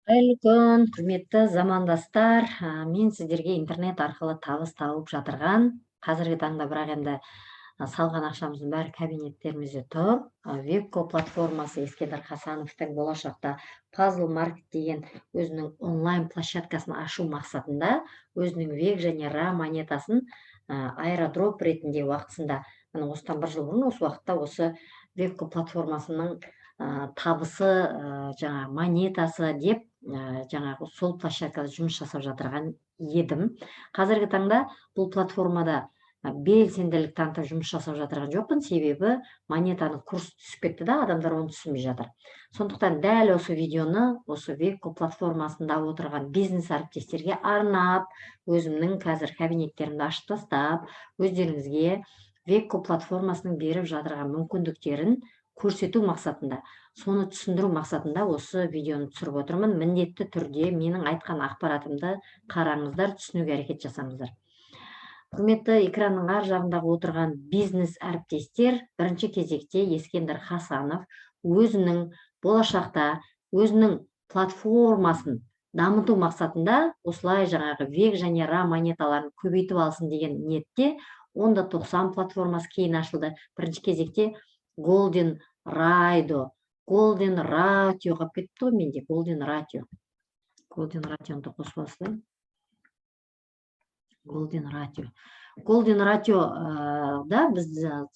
Қайырлы күн, құрметті замандастар. Мен сіздерге интернет арқылы табыс тауып жатырған. Қазіргі таңда бірақ енді салған ақшамыздың бәрі кабинеттерімізде тұр. Вебко платформасы Ескендір Хасановтың болашақта Puzzle Market деген өзінің онлайн площадкасын ашу мақсатында өзінің век және ра монетасын аэродроп ретінде уақытысында, осыдан бір жыл бұрын осы уақытта осы вебко платформасының табысы жаңағы монетасы деп жаңағы сол площадкада жұмыс жасап жатырған едім. Қазіргі таңда бұл платформада белсенділік танытып жұмыс жасап жатырған жоқпын, себебі монетаның курсы түсіп кетті да, адамдар оны түсінбей жатыр. Сондықтан дәл осы видеоны осы вебко платформасында отырған бизнес әріптестерге арнап, өзімнің қазір кабинеттерімді ашып тастап, өздеріңізге вебко платформасының беріп жатырған мүмкіндіктерін көрсету мақсатында, соны түсіндіру мақсатында осы видеоны түсіріп отырмын. Міндетті түрде менің айтқан ақпаратымды қараңыздар, түсінуге әрекет жасаңыздар. Құрметті экранның ар жағындағы отырған бизнес әріптестер, бірінші кезекте Ескендір Хасанов өзінің болашақта өзінің платформасын дамыту мақсатында осылай жаңағы век және ра монеталарын көбейтіп алсын деген ниетте 10.90 платформасы кейін ашылды. Бірінші кезекте Golden Ratio қалып кетті ғой менде. Golden Ratioны да қосып алсай. Golden Ratio да біз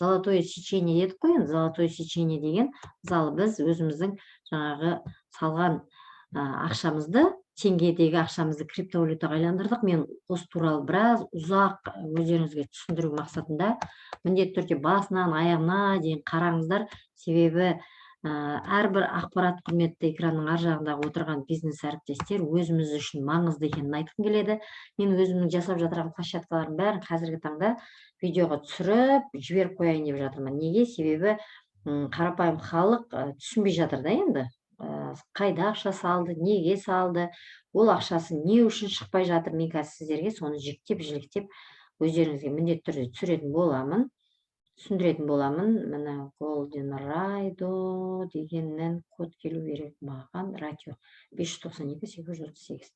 золотое сечение дедік қой, енді золотое сечение деген, мысалы біз өзіміздің жаңағы салған ақшамызды, теңгедегі ақшамызды криптовалютаға айландырдық. Мен осы туралы біраз ұзақ өздеріңізге түсіндіру мақсатында міндетті түрде басынан аяғына дейін қараңыздар, себебі әрбір ақпарат, құрметті экранның ар жағындағы отырған бизнес әріптестер, өзіміз үшін маңызды екенін айтқым келеді. Мен өзімнің жасап жатырған площадкалардың бәрін қазіргі таңда видеоға түсіріп жіберіп қояйын деп жатырмын. Неге? Себебі қарапайым халық түсінбей жатыр да, енді қайда ақша салды, неге салды, ол ақшасы не үшін шықпай жатыр. Мен қазір сіздерге соны жіктеп өздеріңізге міндетті түрде түсіндіретін боламын. Міне Golden Ratio дегеннен код келу керек маған. Ratio 592 838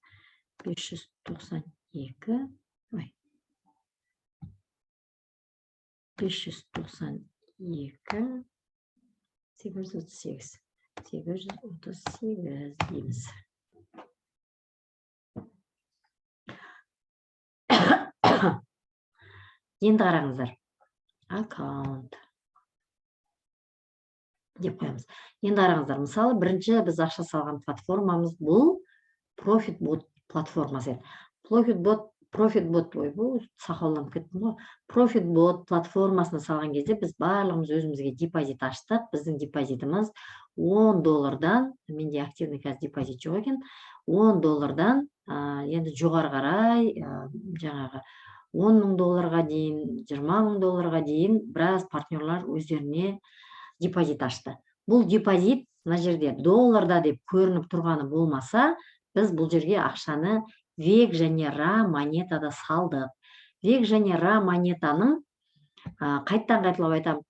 дейміз. Енді қараңыздар. Аккаунт деп қоямыз. Енді қараңыздар, мысалы бірінші біз ақша салған платформамыз бұл ProfitBot платформасы еді. ProfitBot платформасына салған кезде біз барлығымыз өзімізге депозит аштық. Біздің депозитіміз $10, менде активный қазір депозит жоқ екен, $10 енді жоғары қарай жаңағы $10,000 дейін, $20,000 дейін біраз партнерлар өздеріне депозит ашты. Бұл депозит мына жерде долларда деп көрініп тұрғаны болмаса, біз бұл жерге ақшаны век және ра монетада салдық. Век және ра монетаның, қайталап айтамын,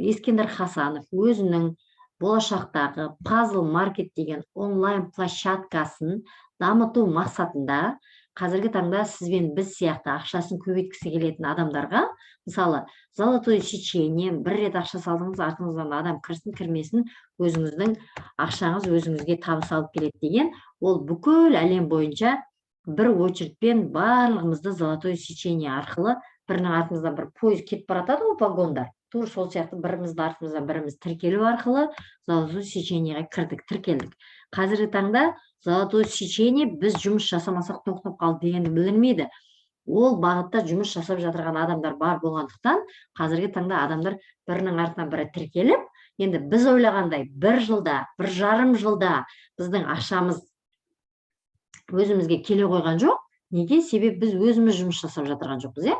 Ескендір Хасанов өзінің болашақтағы Puzzle Market деген онлайн площадкасын дамыту мақсатында қазіргі таңда сізбен біз сияқты ақшасын көбейткісі келетін адамдарға, мысалы, золотое сечение, бір рет ақша салдыңыз, артыңыздан адам кірсін, кірмесін, өзіңіздің ақшаңыз өзіңізге табыс алып келеді деген, ол бүкіл әлем бойынша бір очередьпен барлығымызды золотое сечение арқылы, бірінің артымыздан бір пойыз кетіп баратады ғой, вагондар. Тура сол сияқты біріміздің артымыздан біріміз тіркелу арқылы золотое сечениеға тіркелдік. Қазіргі таңда золотое сечение біз жұмыс жасамасақ тоқтап қалды дегенді білдірмейді. Ол бағытта жұмыс жасап жатырған адамдар бар болғандықтан, қазіргі таңда адамдар бірінің артынан бірі тіркеліп, енді біз ойлағандай бір жарым жылда біздің ақшамыз өзімізге келе қойған жоқ. Неге? Себебі біз өзіміз жұмыс жасап жатырған жоқпыз,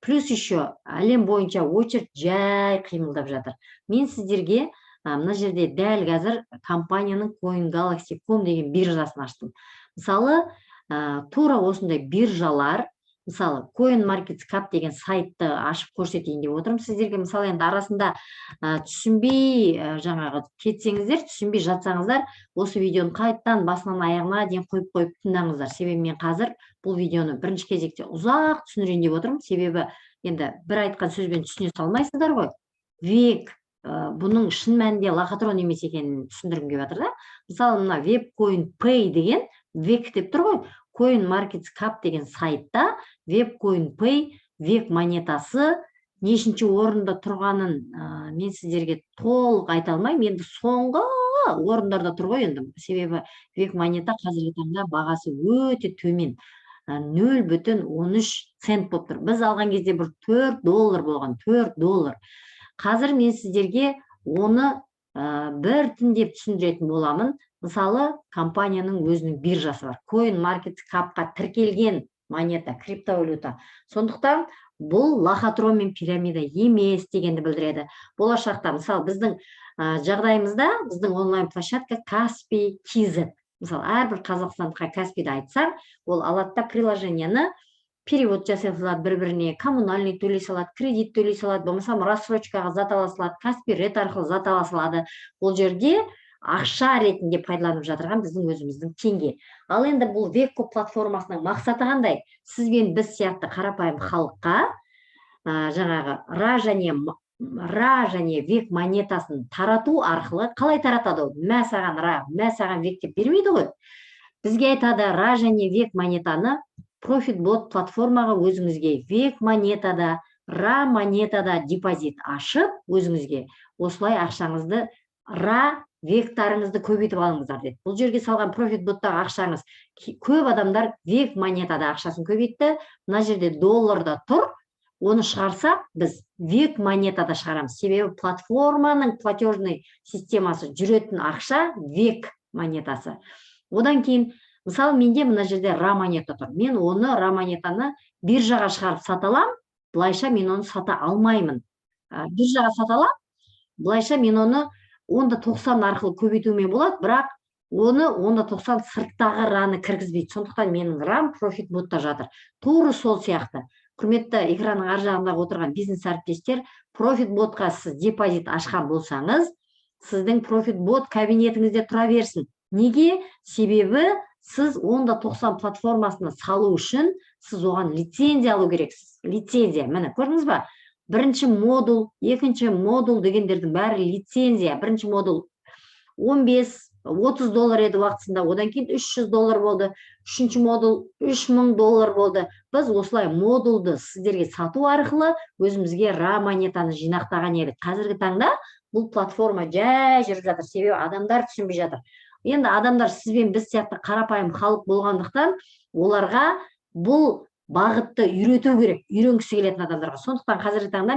Плюс еще әлем бойынша очередь жай қимылдап жатыр. Мен сіздерге мына жерде дәл қазір компанияның CoinGalaxy.com деген биржасын аштым. Мысалы, тура осындай биржалар мысалы CoinMarketCap деген сайтты ашып көрсетейін деп отырмын сіздерге. Мысалы енді арасында түсінбей жаңағы кетсеңіздер, түсінбей жатсаңыздар, осы видеоны қайттан басынан аяғына дейін қойып тыңдаңыздар. Себебі мен қазір бұл видеоны бірінші кезекте ұзақ түсіндірейін деп отырмын. Себебі енді бір айтқан сөзбен түсіне салмайсыздар ғой. Век бұның шын мәнінде лохотрон емес екенін түсіндіргім келіп жатыр да. Мысалы мына WebCoin деген век деп тұр ғой. CoinMarketCap деген сайтта WebCoin век монетасы нешінші орында тұрғанын мен сіздерге толық айта алмаймын. Енді соңғы орындарда тұр ғой енді. Себебі век монета қазіргі таңда бағасы өте төмен. 0,13 цент болып тұр. Біз алған кезде бір $4 болған, $4. Қазір мен сіздерге оны біртіндеп түсіндіретін боламын. Мысалы, компанияның өзінің биржасы бар. CoinMarketCapқа тіркелген монета, криптовалюта. Сондықтан бұл лохотрон мен пирамида емес дегенді білдіреді. Болашақта, мысалы, біздің жағдайымызда, біздің онлайн площадка Каспий KZ. Мысалы, әрбір қазақстандыққа Каспийді айтсаң, ол алады да приложениені перевод жасай салады бір-біріне, коммунальный төлей салады, кредит төлей салады, болмаса рассрочкаға зат ала салады, Каспий рет арқылы зат ала салады. Ол жерде ақша ретінде пайдаланып жатырған біздің өзіміздің теңге. Ал енді бұл Векко платформасының мақсаты қандай? Сіз бен біз сияқты қарапайым халыққа жаңағы ра және век монетасын тарату арқылы, қалай таратады ол? Мә саған ра, мә саған век деп бермейді ғой. Бізге айтады, ра және век монетаны ProfitBot платформаға өзіңізге век монетада, ра монетада депозит ашып, өзіңізге осылай ақшаңызды ра вектарыңызды көбейтіп алыңыздар деді. Бұл жерге салған ProfitBot-тағы ақшаңыз, көп адамдар век монетада ақшасын көбейтті. Мына жерде долларда тұр. Оны шығарсақ, біз век монетада шығарамыз. Себебі платформаның платежный системасы жүретін ақша век монетасы. Одан кейін, мысалы, менде мына жерде ра монета тұр. Мен оны ра монетаны биржаға шығарып сата аламын, былайша мен оны сата алмаймын. Биржаға сата аламын, былайша мен оны 90 арқылы көбейтумен болады, бірақ оны 90 сырттағы раны кіргізбейді. Сондықтан менің рам ProfitBot-та жатыр. Тура сол сияқты. Құрметті экранның ар жағындағы отырған бизнес әріптестер, ProfitBot-қа сіз депозит ашқан болсаңыз, сіздің ProfitBot кабинетіңізде тұра берсін. Неге? Себебі сіз 90 платформасына салу үшін сіз оған лицензия алу керексіз. Лицензия, міне, көрдіңіз ба? Бірінші модул, екінші модул дегендердің бәрі лицензия. Бірінші модул 15-30 доллар еді уақытысында, одан кейін $300 болды. Үшінші модул $3000 болды. Біз осылай модулды сіздерге сату арқылы өзімізге ра монетаны жинақтаған едік. Қазіргі таңда бұл платформа жай жүріп жатыр, себебі адамдар түсінбей жатыр. Енді адамдар сізбен біз сияқты қарапайым халық болғандықтан, оларға бұл бағытты үйрету керек, үйренгісі келетін адамдарға. Сондықтан қазіргі таңда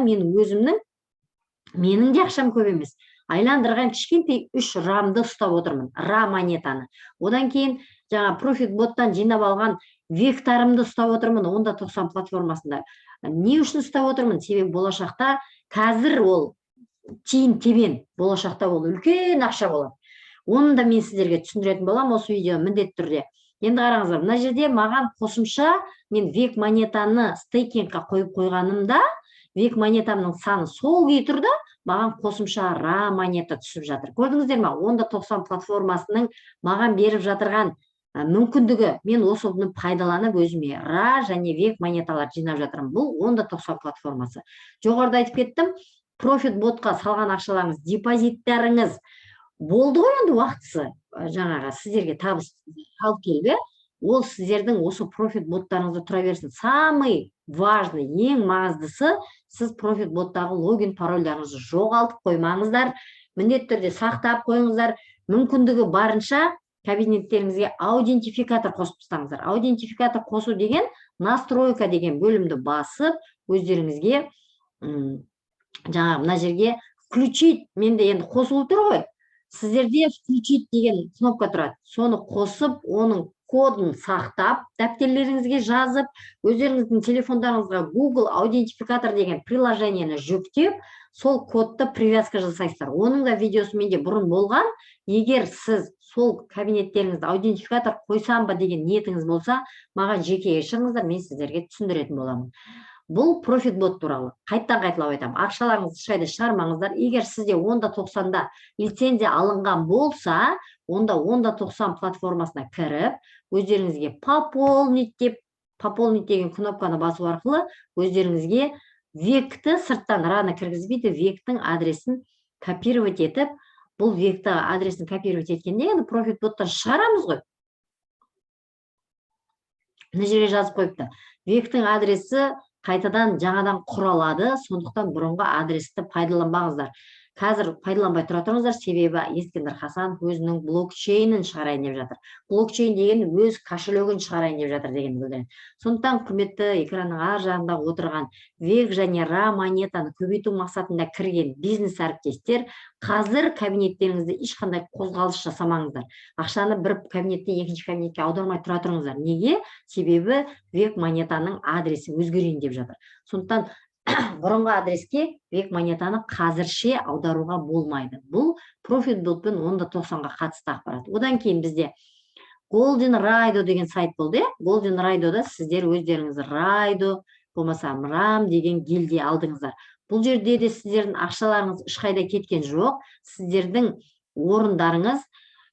менің де ақшам көп емес. Айландырған кішкентай 3 рамды ұстап отырмын, ра монетаны. Одан кейін жаңа ProfitBot-тан жинап алған вектарымды ұстап отырмын, 90 платформасында. Не үшін ұстап отырмын? Себебі болашақта қазір ол тиын тебен, болашақта ол үлкен ақша болады. Оны да мен сіздерге түсіндіретін болам осы видео міндетті түрде. Енді қараңыздар, мына жерде маған қосымша мен век монетаны стейкингқа қойып қойғанымда, век монетамның саны сол күйі тұрды, маған қосымша ра монета түсіп жатыр. Көрдіңіздер ме? 90 платформасының маған беріп жатырған мүмкіндігі, мен осыны пайдаланып өзіме ра және век монеталар жинап жатырмын. Бұл 90 платформасы. Жоғарыда айтып кеттім, ProfitBot-қа салған ақшаларыңыз, депозиттарыңыз болды ғой енді уақытысы, жаңаға сіздерге табыс алып келді. Ол сіздердің осы ProfitBot-тарыңызда тұра берсін. Самый важный, ең маңыздысы, сіз ProfitBot-тағы логин парольдарыңызды жоғалтып қоймаңыздар. Міндетті түрде сақтап қойыңыздар. Мүмкіндігі барынша кабинеттеріңізге аутентификатор қосып тастаңыздар. Аутентификатор қосу деген настройка деген бөлімді басып, өздеріңізге жаңа мына жерге включить, менде енді қосылып тұр ғой. Сіздерде включить деген кнопка тұрады. Соны қосып, оның кодын сақтап, дәптерлеріңізге жазып, өздеріңіздің телефондарыңызға Google аутентификатор деген приложениені жүктеп, сол кодты привязка жасайсыздар. Оның да видеосы менде бұрын болған. Егер сіз сол кабинеттеріңізді аутентификатор қойсам ба деген ниетіңіз болса, маған жеке шығыңыздар, мен сіздерге түсіндіретін боламын. Бұл профит бот туралы. Қайталап айтамын. Ақшаларыңызды ешқайда шығармаңыздар. Егер сізде 90-да лицензия алынған болса, онда 90 платформасына кіріп, өздеріңізге пополнить деген кнопканы басу арқылы өздеріңізге векті сырттан раны кіргізбейді, вектің адресін копировать етіп, бұл векті адресін копировать еткенде, енді профит боттан шығарамыз ғой. Мына жерге жазып қойыпты. Вектің адресі қайтадан жаңадан құралады, сондықтан бұрынғы адресті пайдаланбаңыздар. Қазір пайдаланбай тұра тұрыңыздар, себебі Ескендір Хасан өзінің блокчейнін шығарайын деп жатыр. Блокчейн деген өз кошелегін шығарайын деп жатыр деген білдіреді. Сондықтан құрметті экранның ар жағында отырған век және ра монетаны көбейту мақсатында кірген бизнес әріптестер, қазір кабинеттеріңізде ешқандай қозғалыс жасамаңыздар. Ақшаны бір кабинеттен екінші кабинетке аудармай тұра тұрыңыздар. Неге? Себебі век монетаның адресі өзгерейін деп жатыр. Сондықтан бұрынғы адреске век монетаны қазірше аударуға болмайды. Бұл профит ботпен 90-ға қатысты ақпарат. Одан кейін бізде Golden Raido деген сайт болды. Golden Raido'да сіздер өздеріңіз Raido, болмаса RAM деген гильдия алдыңыздар. Бұл жерде де сіздердің ақшаларыңыз ешқайда кеткен жоқ. Сіздердің орындарыңыз,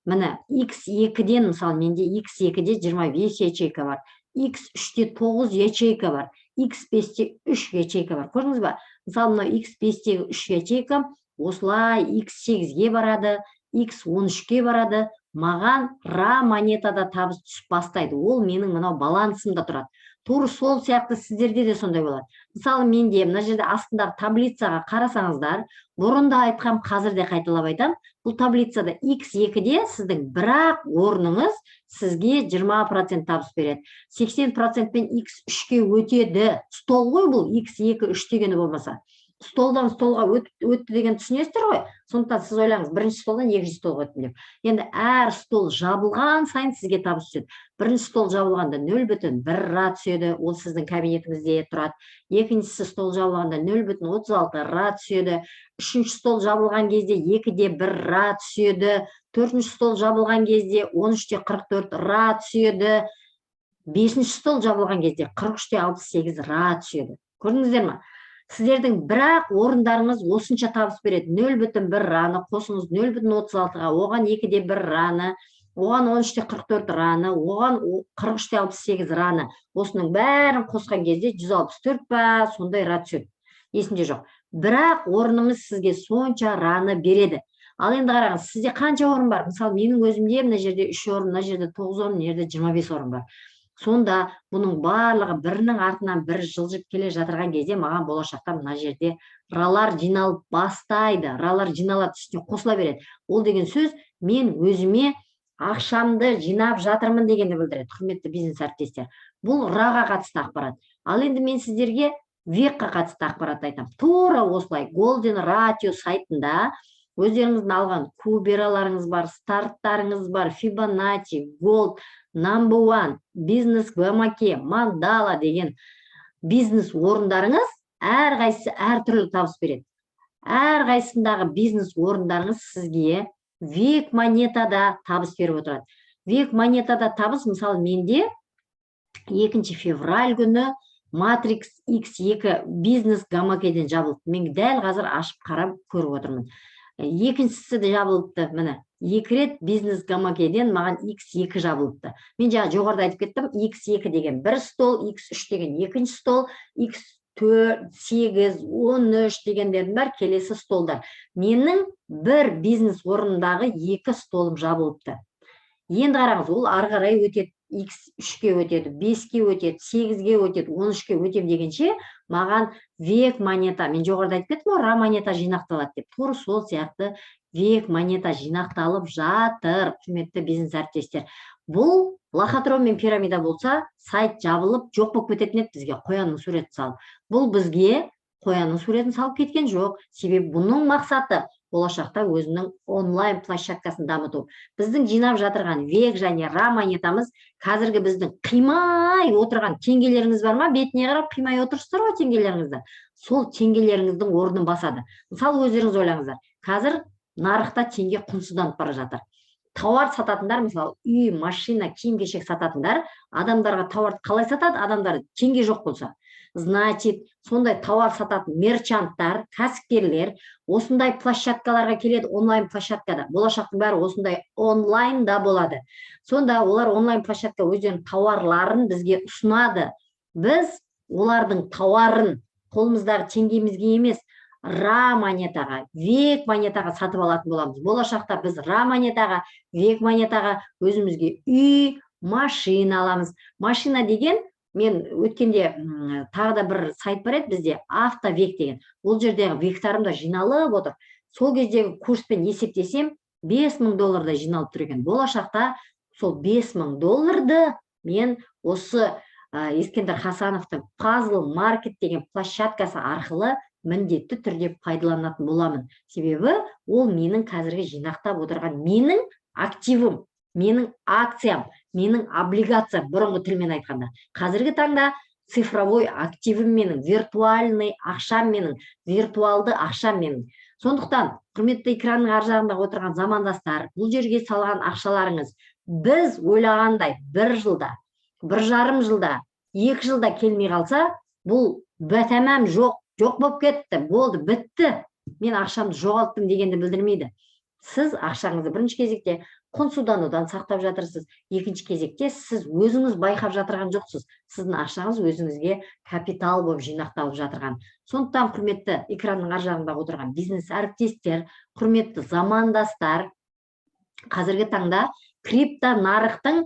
міне X2-ден, мысалы менде X2-де 25 ячейка бар, X3-де 9 ячейка бар, X5-те 3 ячейка бар. Көрдіңіз ба? Мысалы, мына X5-тегі 3 ячейка осылай X8-ге барады, X13-ке барады. Маған ра монетада табыс түсіп бастайды. Ол менің мынау балансымда тұрады. Тура сол сияқты сіздерде де сондай болады. Мысалы, менде мына жерде астындағы таблицаға қарасаңыздар, бұрында айтқам, қазір де қайталап айтам. Бұл таблицада X2-де сіздің бірақ орныңыз сізге 20% табыс береді. 80%пен X3-ке өтеді. Стол ғой бұл, X2, 3 дегені болмаса. Столдан столға өтті деген түсінесіздер ғой. Сондықтан сіз ойлаңыз, бірінші столдан екінші столға өттім деп. Енді әр стол жабылған сайын сізге табыс түседі. Бірінші стол жабылғанда 0,1 ра түседі, ол сіздің кабинетіңізде тұрады. Екіншісі стол жабылғанда 0,36 ра түседі. Үшінші стол жабылған кезде 2-де 1 ра түседі. Төртінші стол жабылған кезде 13-те 44 ра түседі. Бесінші стол жабылған кезде 43-те 68 ра түседі. Көрдіңіздер ме? Сіздердің бірақ орындарыңыз осынша табыс береді. 0,1 раны қосыңыз 0,36-ға, оған 2-де 1 раны, оған 13-те 44 раны, оған 43-те 68 раны. Осының бәрін қосқан кезде 164 па, сондай ра түседі. Есімде жоқ. Бірақ орныңыз сізге сонша раны береді. Ал енді қараңыз, сізде қанша орын бар? Мысалы, менің өзімде мына жерде 3 орын, мына жерде 9 орын, мына жерде 25 орын бар. Сонда бұның барлығы бірінің артынан бір жылжып келе жатырған кезде маған болашақта мына жерде ралар жиналып бастайды. Ралар жиналады, үстіне қосыла береді. Ол деген сөз, мен өзіме ақшамды жинап жатырмын дегенді білдіреді, құрметті бизнес әріптестер. Бұл раға қатысты ақпарат. Ал енді мен сіздерге векқа қатысты ақпарат айтам. Тура осылай Golden Ratio сайтында өздеріңіздің алған кубераларыңыз бар, старттарыңыз бар, Fibonacci, Gold, Number One, бизнес гамаке, мандала деген бизнес орындарыңыз әрқайсысы әртүрлі табыс береді. Әрқайсысындағы бизнес орындарыңыз сізге век монетада табыс беріп отырады. Век монетада табыс, мысалы, менде 2 февраль күні Matrix X2 бизнес гамакеден жабылды. Мен дәл қазір ашып қарап көріп отырмын. Екіншісі де жабылыпты, міне. 2 рет бизнес гамакеден маған X2 жабылыпты. Мен жаңа жоғарыда айтып кеттім, X2 деген бір стол, X3 деген екінші стол, X4, 8, 13 дегендердің бар келесі столдар. Менің бір бизнес орнындағы 2 столым жабылыпты. Енді қараңыз, ол ары қарай өтеді, X3-ке өтеді, 5-ке өтеді, 8-ге өтеді, 13-ке өтем дегенше, маған век монета, мен жоғарыда айтып кеттім, ра монета жинақталады деп. Тура сол сияқты век монета жинақталып жатыр, құрметті бизнес әріптестер. Бұл лохотрон мен пирамида болса, сайт жабылып, жоқ болып кететін еді, бізге қоянның суретін салып. Бұл бізге қоянның суретін салып кеткен жоқ. Себебі бұның мақсаты болашақта өзінің онлайн площадкасын дамыту. Біздің жинап жатырған век және ра монетамыз қазіргі біздің қимай отырған теңгелеріңіз бар ма? Бетіне қарап қимай отырсыздар ғой теңгелеріңізді. сол теңгелеріңіздің орнын басады. Мысалы өздеріңіз ойлаңыздар, қазір нарықта теңге құнсызданып бара жатыр. Тауар сататындар, мысалы үй, машина, киім-кешек сататындар, адамдарға тауарды қалай сатады? Адамдар теңге жоқ болса. Значит, сондай тауар сататын мерчанттар, кәсіпкерлер осындай площадкаларға келеді, онлайн площадкада. Болашақтың бәрі осындай онлайнда болады. Сонда олар онлайн площадка өздерінің тауарларын бізге ұсынады. Біз олардың тауарын қолымыздағы теңгемізге емес, ра монетаға, век монетаға сатып алатын боламыз. Болашақта біз ра монетаға, век монетаға өзімізге үй, машина аламыз. Машина деген, мен өткенде тағы да бір сайт бар еді бізде, автовек деген. Ол жердегі вектарым да жиналып отыр. Сол кездегі курспен есептесем, $5000 жиналып тұр екен. Болашақта сол $5000 мен осы Ескендір Хасановтың Puzzle Market деген площадкасы арқылы міндетті түрде пайдаланатын боламын. Себебі ол менің қазіргі жинақтап отырған менің активім, менің акциям, менің облигациям, бұрынғы тілмен айтқанда. Қазіргі таңда цифровой активім менің, виртуальный ақшам менің, виртуалды ақшам менің. Сондықтан, құрметті экранның ар жағында отырған замандастар, бұл жерге салған ақшаларыңыз біз ойлағандай 1 жылда, 1,5 жылда, 2 жылда келмей қалса, бұл бәтәмәм жоқ болып кетті, болды, бітті, мен ақшамды жоғалттым дегенді білдірмейді. Сіз ақшаңызды бірінші кезекте құнсызданудан сақтап жатырсыз, екінші кезекте сіз өзіңіз байқап жатырған жоқсыз, сіздің ақшаңыз өзіңізге капитал болып жинақталып жатырған. Сондықтан, құрметті экранның ар жағында отырған бизнес әріптестер, құрметті замандастар, қазіргі таңда крипто нарықтың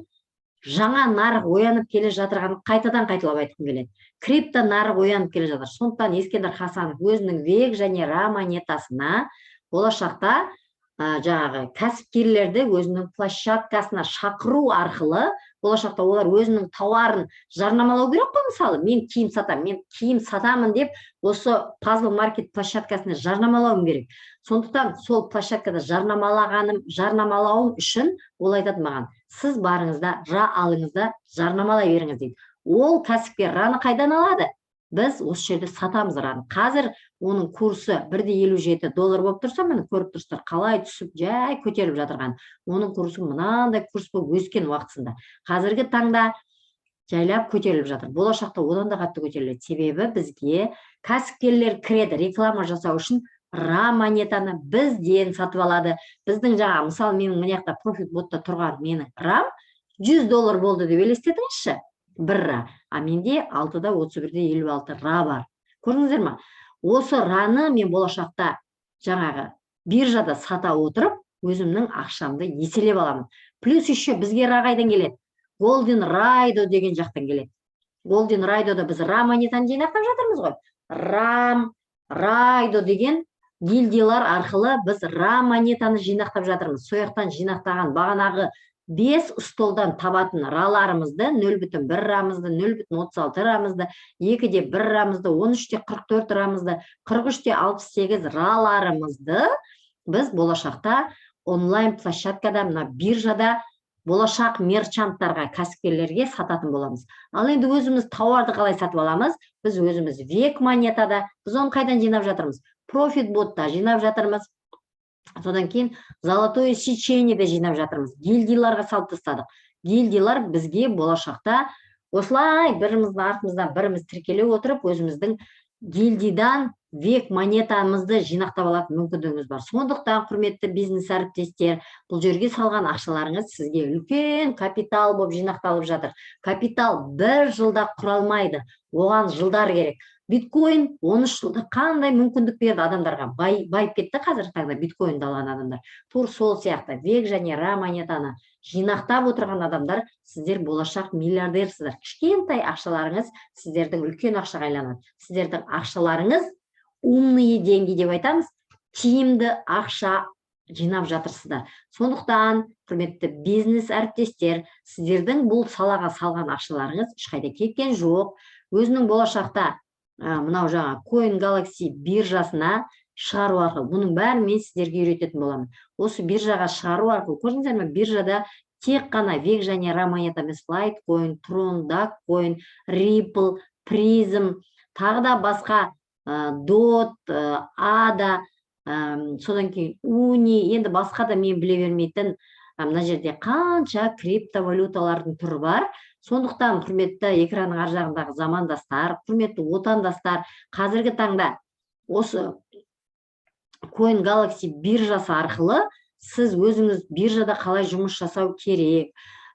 жаңа нарық оянып келе жатырғанын қайтадан қайталап айтқым келеді. Крипто нарық оянып келе жатыр. Сондықтан Ескендір Хасанов өзінің век және ра монетасына болашақта жаңағы кәсіпкерлерді өзінің площадкасына шақыру арқылы, болашақта олар өзінің тауарын жарнамалау керек қой. Мысалы, мен киім сатамын деп, осы Puzzle Market площадкасына жарнамалауым керек. Сондықтан сол площадкада жарнамалауым үшін ол айтады маған, сіз барыңызда, ра алыңызда жарнамалай беріңіз дейді. Ол кәсіпкер раны қайдан алады? Біз осы жерде сатамыз раны. Қазір оның курсы $1.57 болып тұрса, мені көріп тұрсыздар, қалай түсіп, жай көтеріліп жатырған. Оның курсы мынандай курс болып өскен уақытысында. Қазіргі таңда жайлап көтеріліп жатыр. Болашақта одан да қатты көтеріледі. Себебі бізге кәсіпкерлер кіреді, реклама жасау үшін ра монетаны бізден сатып алады. Біздің жаңа, мысалы, менің мынаяқта профит ботта тұрған менің рам $100 болды деп елестетіңізші, бір ра. А менде 6.31.56 ра бар. Көрдіңіздер ма? Осы раны мен болашақта жаңағы биржада сата отырып, өзімнің ақшамды еселеп аламын. Плюс еще бізге ра қайдан келеді? Golden Raido деген жақтан келеді. Golden Raidoда біз ра монетаны жинақтап жатырмыз ғой. Рам, Райдо деген гильдиялар арқылы біз ра монетаны жинақтап жатырмыз. Сояқтан жинақтаған бағанағы 5 столдан табатын раларымызды, 0,1 рамызды, 0,36 рамызды, 2-де 1 рамызды, 13-де 44 рамызды, 43-де 68 раларымызды біз болашақта онлайн площадкада, мына биржада болашақ мерчанттарға, кәсіпкерлерге сататын боламыз. Ал енді өзіміз тауарды қалай сатып аламыз? Біз өзіміз век монетада, біз оны қайдан жинап жатырмыз? Профит ботта жинап жатырмыз. Содан кейін золотое сечениеде жинап жатырмыз. Гильдияларға салып тастадық. Гильдиялар бізге болашақта осылай біріміздің артымыздан біріміз тіркеле отырып, өзіміздің гильдидан век монетамызды жинақтап алатын мүмкіндігіміз бар. Сондықтан, құрметті бизнес әріптестер, бұл жерге салған ақшаларыңыз сізге үлкен капитал болып жинақталып жатыр. Капитал 1 жылда құралмайды, оған жылдар керек. Биткоин 13 жылда қандай мүмкіндік берді адамдарға? Байып кетті қазіргі таңда биткоинді алған адамдар. Тур сол сияқты век және ра монетаны жинақтап отырған адамдар, сіздер болашақ миллиардерсіздер. Кішкентай ақшаларыңыз сіздердің үлкен ақшаға айланады. Сіздердің ақшаларыңыз умные деньги деп айтамыз, тиімді ақша жинап жатырсыздар. Сондықтан, құрметті бизнес әріптестер, сіздердің бұл салаға салған ақшаларыңыз ешқайда кеткен жоқ. Өзінің болашақта мынау жаңа Coin Galaxy биржасына шығару арқылы, бұның бәрін мен сіздерге үйрететін боламын. Осы биржаға шығару арқылы, көрдіңіздер ме, биржада тек қана век және ра монета емес, Litecoin, Tron, Dogecoin, Ripple, Prism, тағы да басқа дот, ада, содан кейін уни, енді басқа да мен біле бермейтін мына жерде қанша криптовалюталардың түрі бар. Сондықтан, құрметті экранның ар жағындағы замандастар, құрметті отандастар, қазіргі таңда осы Coin Galaxy биржасы арқылы сіз өзіңіз биржада қалай жұмыс жасау керек,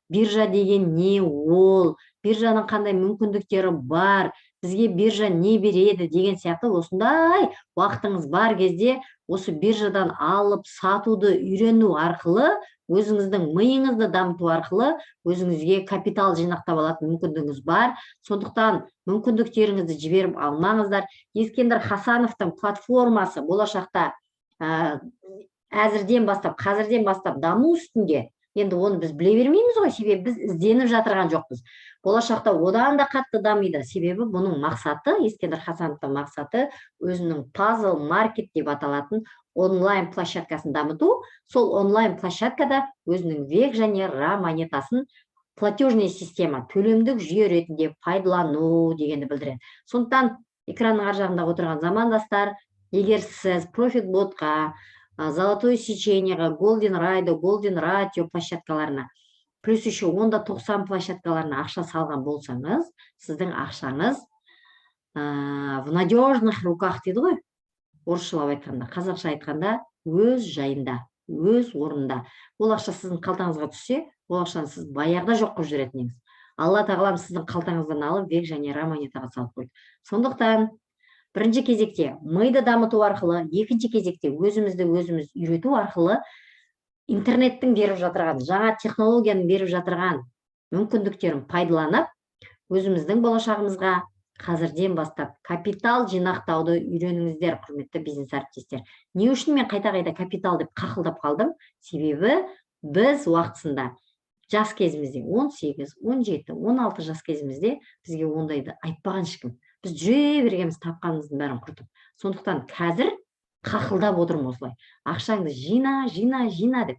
биржа деген не ол, биржаның қандай мүмкіндіктері бар, бізге биржа не береді деген сияқты осындай уақытыңыз бар кезде осы биржадан алып сатуды үйрену арқылы, өзіңіздің миыңызды дамыту арқылы өзіңізге капитал жинақтап алатын мүмкіндігіңіз бар. Сондықтан мүмкіндіктеріңізді жіберіп алмаңыздар. Ескендір Хасановтың платформасы болашақта қазірден бастап даму үстінде. Енді оны біз біле бермейміз ғой, себебі біз ізденіп жатырған жоқпыз. Болашақта одан да қатты дамиды. Себебі бұның мақсаты, Ескендір Хасановтың мақсаты өзінің Puzzle Market деп аталатын онлайн площадкасын дамыту. Сол онлайн площадкада өзінің век және ра монетасын платежный система, төлемдік жүйе ретінде пайдалану дегенді білдіреді. Сондықтан экранның ар жағында отырған замандастар, егер сіз профитботқа, золотое сеченияға, Golden Ride, Golden Ratio площадкаларына, плюс еще онда 90 площадкаларына ақша салған болсаңыз, сіздің ақшаңыз в надежных руках дейді ғой, орысшалап айтқанда, қазақша айтқанда, өз жайында, өз орнында. Ол ақша сіздің қалтаңызға түссе, ол ақшаны сіз баяғыда жоқ қылып жіберетін едіңіз. Алла тағалам сіздің қалтаңыздан алып век және ра монетаға салып қойды. Сондықтан бірінші кезекте миды дамыту арқылы, екінші кезекте өзімізді өзіміз үйрету арқылы интернеттің беріп жатырған, жаңа технологияның беріп жатырған мүмкіндіктерін пайдаланып, өзіміздің болашағымызға қазірден бастап капитал жинақтауды үйреніңіздер, құрметті бизнес әріптестер. Не үшін мен қайта-қайта капитал деп қақылдап қалдым? Себебі біз уақытысында жас кезімізде 18, 17, 16 жас кезімізде бізге ондайды айтпаған ешкім. Біз жүре бергенбіз тапқанымыздың бәрін құртып. Сондықтан қазір қақылдап отырмын осылай. Ақшаңды жина деп.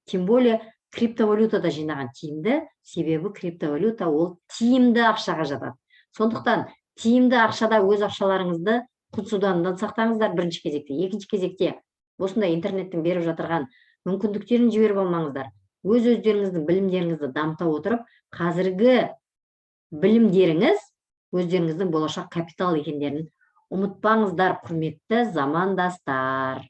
Тем более криптовалютада жинаған тиімді, себебі криптовалюта ол тиімді ақшаға жатады. Сондықтан тиімді ақшада өз ақшаларыңызды құн суданынан сақтаңыздар бірінші кезекте. Екінші кезекте осындай интернеттің беріп жатырған мүмкіндіктерін жіберіп алмаңыздар. Өздеріңіздің білімдеріңізді дамыта отырып, қазіргі білімдеріңіз өздеріңіздің болашақ капитал екендерін ұмытпаңыздар, құрметті замандастар.